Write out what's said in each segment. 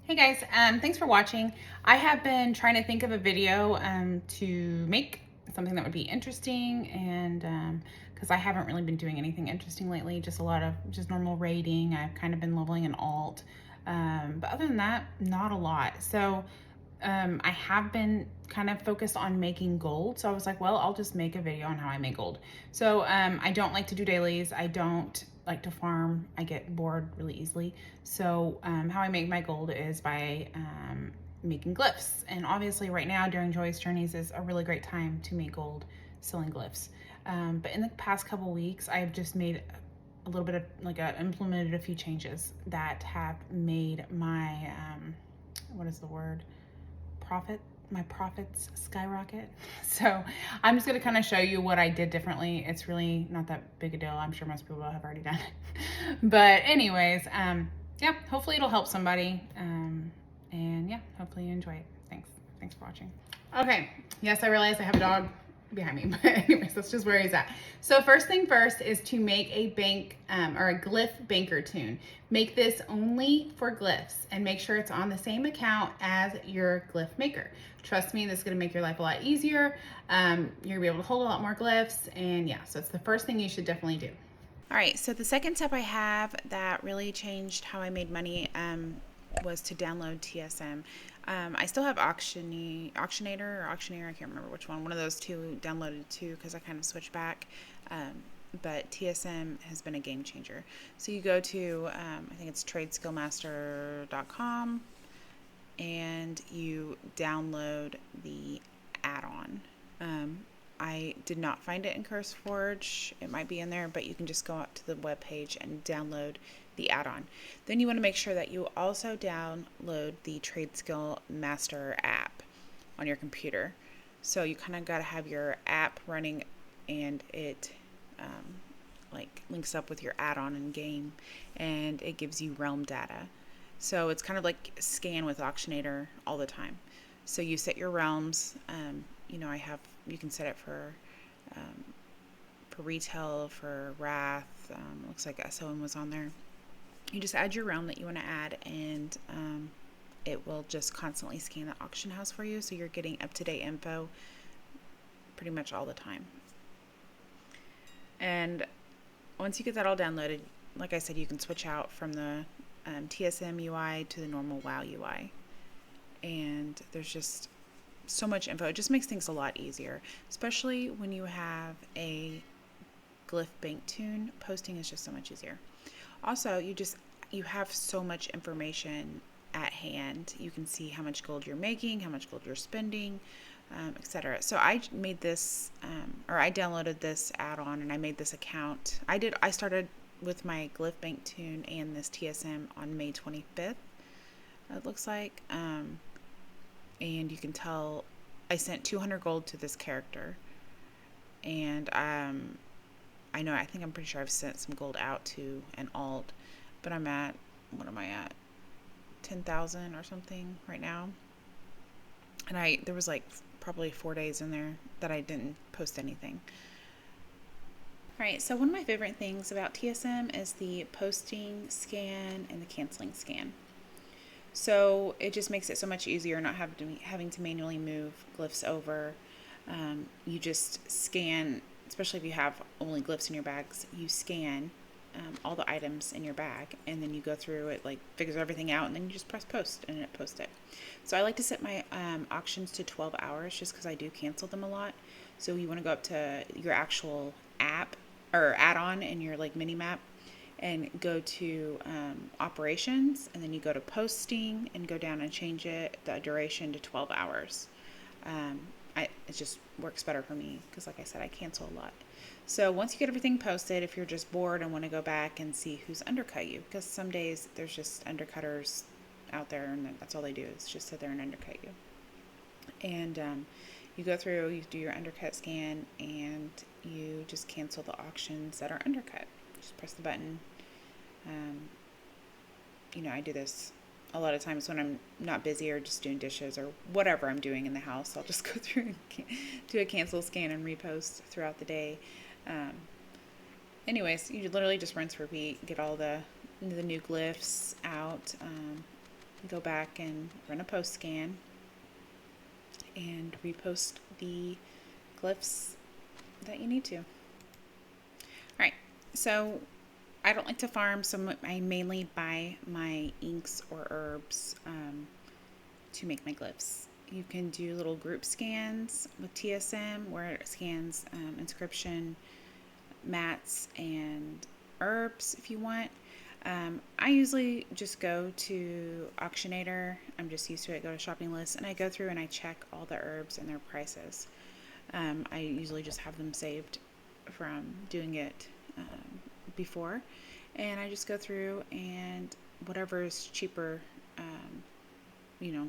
Hey guys, thanks for watching. I have been trying to think of a video to make something that would be interesting, and because I haven't really been doing anything interesting lately, just a lot of just normal raiding. I've kind of been leveling an alt, but other than that, not a lot. So I have been kind of focused on making gold. So I was like, well, I'll just make a video on how I make gold. So I don't like to do dailies. I don't like to farm. I get bored really easily. So how I make my gold is by making glyphs. And obviously right now during Joyous Journeys is a really great time to make gold selling glyphs. But in the past couple weeks, I've just made a little bit of implemented a few changes that have made my, what is the word? My profits skyrocket. So I'm just going to kind of show you what I did differently. It's really not that big a deal. I'm sure most people have already done it. But anyways, yeah, hopefully it'll help somebody. And yeah, hopefully you enjoy it. Thanks for watching. Okay, yes, I realize I have a dog behind me, but anyways, that's just where he's at. So first thing first is to make a bank or a glyph banker toon. Make this only for glyphs and make sure it's on the same account as your glyph maker. Trust me, this is gonna make your life a lot easier. You're gonna be able to hold a lot more glyphs, and yeah, so it's the first thing you should definitely do. All right, so the second step I have that really changed how I made money was to download TSM. I still have Auctionator or Auctioneer, I can't remember which one of those two downloaded too because I kind of switched back. But TSM has been a game changer. So you go to, I think it's tradeskillmaster.com, and you download the add-on. I did not find it in CurseForge. It might be in there, but you can just go out to the web page and download the add-on. Then you want to make sure that you also download the Trade Skill Master app on your computer. So you kind of got to have your app running, and it like links up with your add-on in game, and it gives you realm data. So it's kind of like scan with Auctionator all the time. So you set your realms. You can set it for retail, for wrath. Looks like SOM was on there. You just add your realm that you want to add, and it will just constantly scan the auction house for you, so you're getting up-to-date info pretty much all the time. And once you get that all downloaded, like I said, you can switch out from the TSM UI to the normal WoW UI. And there's just so much info. It just makes things a lot easier, especially when you have a glyph bank toon. Posting is just so much easier. Also, you have so much information at hand. You can see how much gold you're making, how much gold you're spending, etc. So I made this, or I downloaded this add-on, and I made this account. I started with my glyph bank toon and this TSM on May 25th. It looks like. And you can tell I sent 200 gold to this character, and I'm pretty sure I've sent some gold out to an alt, but I'm at, what am I at, 10,000 or something right now, and there was like probably 4 days in there that I didn't post anything. All right, so one of my favorite things about TSM is the posting scan and the canceling scan. So it just makes it so much easier not having to manually move glyphs over. You just scan, especially if you have only glyphs in your bags, you scan all the items in your bag, and then you go through it, like figures everything out, and then you just press post, and it posts it. So I like to set my auctions to 12 hours just because I do cancel them a lot. So you want to go up to your actual app or add-on in your like mini map, and go to operations, and then you go to posting and go down and change the duration to 12 hours. It just works better for me because, like I said, I cancel a lot. So once you get everything posted, if you're just bored and want to go back and see who's undercut you, because some days there's just undercutters out there, and that's all they do is just sit there and undercut you. And you go through, you do your undercut scan, and you just cancel the auctions that are undercut. Just press the button. I do this a lot of times when I'm not busy or just doing dishes or whatever I'm doing in the house. I'll just go through and do a cancel, scan, and repost throughout the day. Anyways, you literally just rinse, repeat, get all the new glyphs out. You go back and run a post scan and repost the glyphs that you need to. All right, so I don't like to farm, so I mainly buy my inks or herbs to make my glyphs. You can do little group scans with TSM where it scans inscription, mats, and herbs if you want. I usually just go to Auctionator. I'm just used to it. Go to shopping list and I go through and I check all the herbs and their prices. I usually just have them saved from doing it before, and I just go through and whatever is cheaper,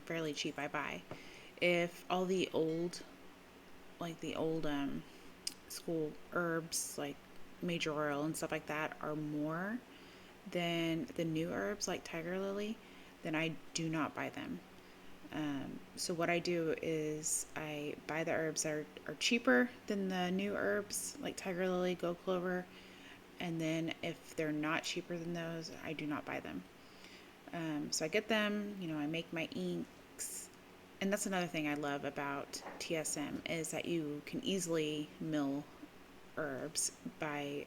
fairly cheap, I buy. If all the old, like the old school herbs, like major oil and stuff like that, are more than the new herbs like tiger lily, then I do not buy them. So what I do is I buy the herbs that are cheaper than the new herbs like tiger lily, gold clover, and then if they're not cheaper than those, I do not buy them. So I get them, I make my inks, and that's another thing I love about TSM is that you can easily mill herbs by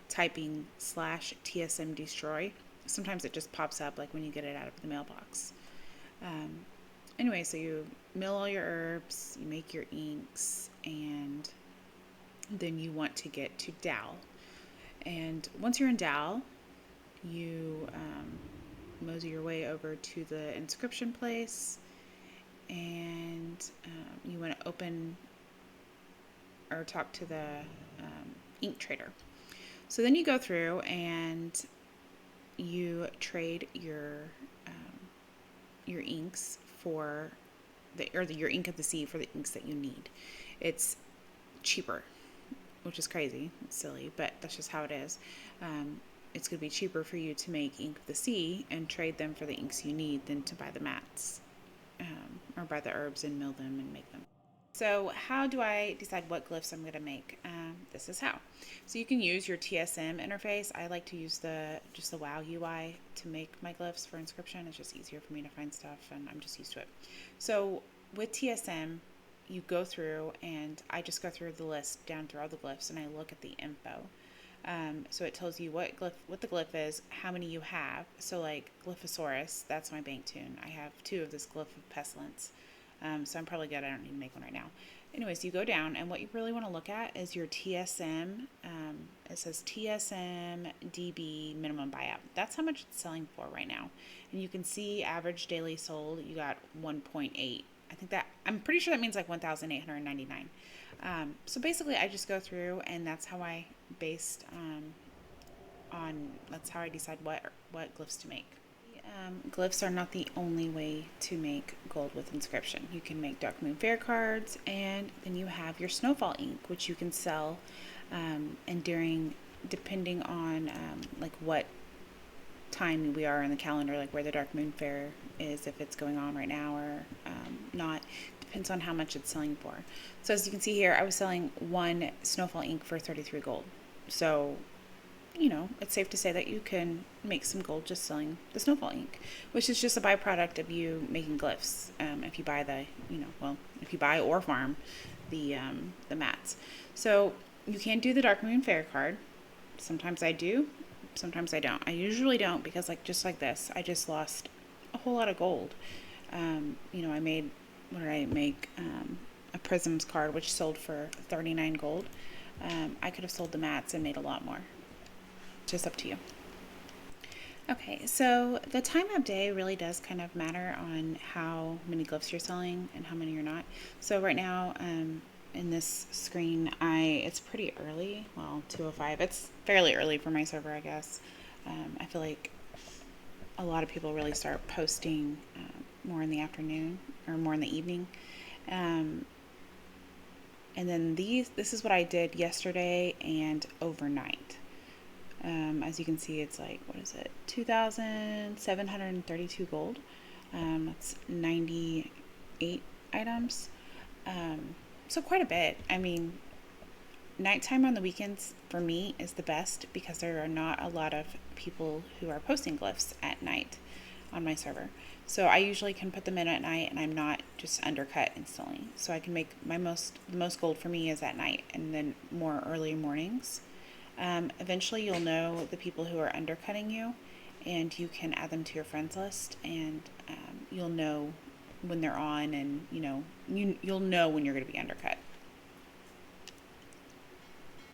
typing /TSM destroy. Sometimes it just pops up like when you get it out of the mailbox. Anyway, so you mill all your herbs, you make your inks, and then you want to get to Dal. And once you're in Dal, you mosey your way over to the inscription place, and you want to open or talk to the ink trader. So then you go through and you trade your inks for your ink of the sea for the inks that you need. It's cheaper, which is crazy. It's silly, but that's just how it is. It's going to be cheaper for you to make ink of the sea and trade them for the inks you need than to buy the mats or buy the herbs and mill them and make them. So how do I decide what glyphs I'm going to make? This is how. So you can use your TSM interface. I like to use just the WoW UI to make my glyphs for inscription. It's just easier for me to find stuff, and I'm just used to it. So with TSM, you go through, and I just go through the list down through all the glyphs, and I look at the info. So it tells you what the glyph is, how many you have. So like Glyphosaurus, that's my bank tune. I have 2 of this glyph of pestilence. So I'm probably good. I don't need to make one right now. Anyways, you go down, and what you really want to look at is your TSM. It says TSM DB minimum buyout. That's how much it's selling for right now. And you can see average daily sold, you got 1.8. I'm pretty sure that means like 1,899. So basically I just go through, and that's how I that's how I decide what glyphs to make. Glyphs are not the only way to make gold with inscription. You can make Dark Moon Fair cards, and then you have your Snowfall ink, which you can sell, and depending on like what time we are in the calendar, like where the Dark Moon Fair is, if it's going on right now or not, depends on how much it's selling for. So as you can see here, I was selling 1 Snowfall ink for 33 gold. So it's safe to say that you can make some gold just selling the Snowfall ink, which is just a byproduct of you making glyphs. If you buy if you buy or farm the mats. So you can do the Dark Moon Fair card. Sometimes I do, sometimes I don't. I usually don't because just like this, I just lost a whole lot of gold. I made, what did I make? A Prisms card, which sold for 39 gold. I could have sold the mats and made a lot more. Just up to you. Okay, so the time of day really does kind of matter on how many glyphs you're selling and how many you're not. So right now, in this screen, it's pretty early. Well, 2:05. It's fairly early for my server, I guess. I feel like a lot of people really start posting more in the afternoon or more in the evening. And then this is what I did yesterday and overnight. As you can see, it's like, 2,732 gold. That's 98 items. So quite a bit. I mean, nighttime on the weekends for me is the best because there are not a lot of people who are posting glyphs at night on my server. So I usually can put them in at night, and I'm not just undercut instantly. So I can make the most gold for me is at night, and then more early mornings. Eventually, you'll know the people who are undercutting you, and you can add them to your friends list, and you'll know when they're on, and you'll know when you're going to be undercut.